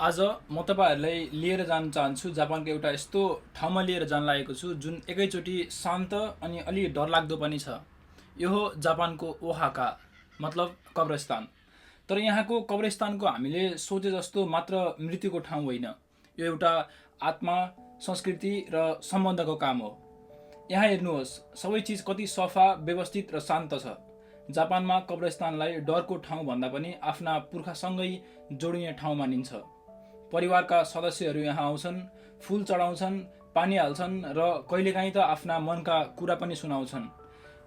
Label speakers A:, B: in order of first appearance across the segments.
A: आज म तपाईँहरूलाई लिएर जान चाहन्छु जापानको एउटा यस्तो ठाउँमा लिएर जान लागेको छु जुन एकैचोटि शान्त अनि अलि डरलाग्दो पनि छ। यो हो जापानको ओहाका मतलब कब्रस्तान। तर यहाँको कब्रस्तानको हामीले सोचे जस्तो मात्र मृत्युको ठाउँ होइन, यो एउटा आत्मा, संस्कृति र सम्बन्धको काम हो। यहाँ हेर्नुहोस्, सबै चिज कति सफा, व्यवस्थित र शान्त छ। जापानमा कब्रस्तानलाई डरको ठाउँ भन्दा पनि आफ्ना पुर्खासँगै जोडिने ठाउँ मानिन्छ। परिवारका सदस्यहरू यहाँ आउँछन्, फुल चढाउँछन्, पानी हाल्छन् र कहिलेकाहीँ त आफ्ना मनका कुरा पनि सुनाउँछन्।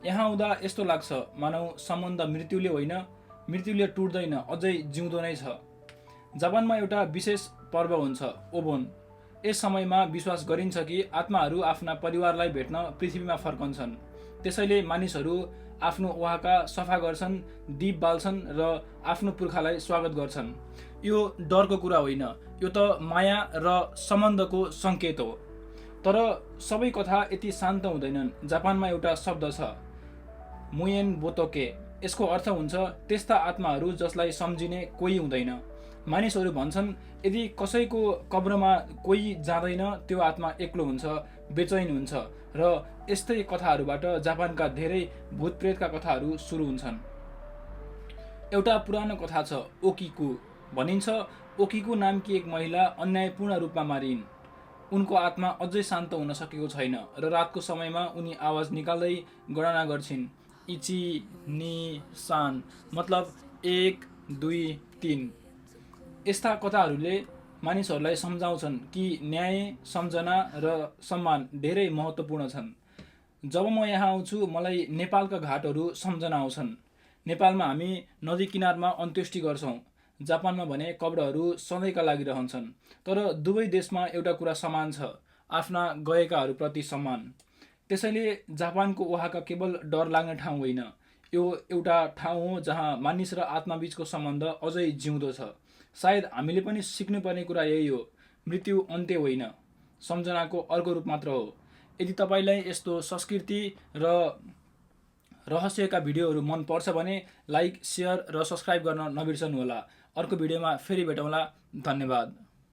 A: यहाँ आउँदा यस्तो लाग्छ मानौ सम्बन्ध मृत्युले होइन, मृत्युले टुट्दैन, अझै जिउँदो नै छ। जापानमा एउटा विशेष पर्व हुन्छ, ओबोन। यस समयमा विश्वास गरिन्छ कि आत्माहरू आफ्ना परिवारलाई भेट्न पृथ्वीमा फर्कन्छन्। त्यसैले मानिसहरू आफ्नो ओहाका सफा गर्छन्, दीप बाल्छन् र आफ्नो पुर्खालाई स्वागत गर्छन्। यो डरको कुरा होइन, यो त माया र सम्बन्धको सङ्केत हो। तर सबै कथा यति शान्त हुँदैनन्। जापानमा एउटा शब्द छ, मुएन बोतोके। यसको अर्थ हुन्छ त्यस्ता आत्माहरू जसलाई सम्झिने कोही हुँदैन। मानिसहरू भन्छन् यदि कसैको कब्रमा कोही जाँदैन त्यो आत्मा एक्लो हुन्छ, बेचैन हुन्छ र यस्तै कथाहरूबाट जापानका धेरै भूतप्रेतका कथाहरू सुरु हुन्छन्। एउटा पुरानो कथा छ, ओकिकु भनिन्छ। ओकिकु नामकी एक महिला अन्यायपूर्ण रूपमा मारिन्। उनको आत्मा अझै शान्त हुन सकेको छैन र रातको समयमा उनी आवाज निकाल्दै गणना गर्छिन्, इची नि सान, मतलब 1 2 3। यस्ता कथाहरूले मानिसहरूलाई सम्झाउँछन् कि न्याय, सम्झना र सम्मान धेरै महत्त्वपूर्ण छन्। जब म यहाँ आउँछु मलाई नेपालका घाटहरू सम्झना आउँछन्। नेपालमा हामी नदी किनारमा अन्त्येष्टि गर्छौँ, जापानमा भने कब्रहरू सधैँका लागि रहन्छन्। तर दुवै देशमा एउटा कुरा समान छ, आफ्ना गएकाहरूप्रति सम्मान। त्यसैले जापानको ओहाका केवल डर लाग्ने ठाउँ होइन, यो एउटा ठाउँ हो जहाँ मानिस र आत्माबीचको सम्बन्ध अझै जिउँदो छ। सायद हामीले पनि सिक्नुपर्ने कुरा यही हो, मृत्यु अन्त्य होइन, सम्झनाको अर्को रूप मात्र हो। यदि तपाईँलाई यस्तो संस्कृति र रहस्यका भिडियोहरू मन पर्छ भने लाइक, सेयर र सब्सक्राइब गर्न नबिर्सनुहोला। अर्को भिडियोमा फेरि भेटौँला। धन्यवाद।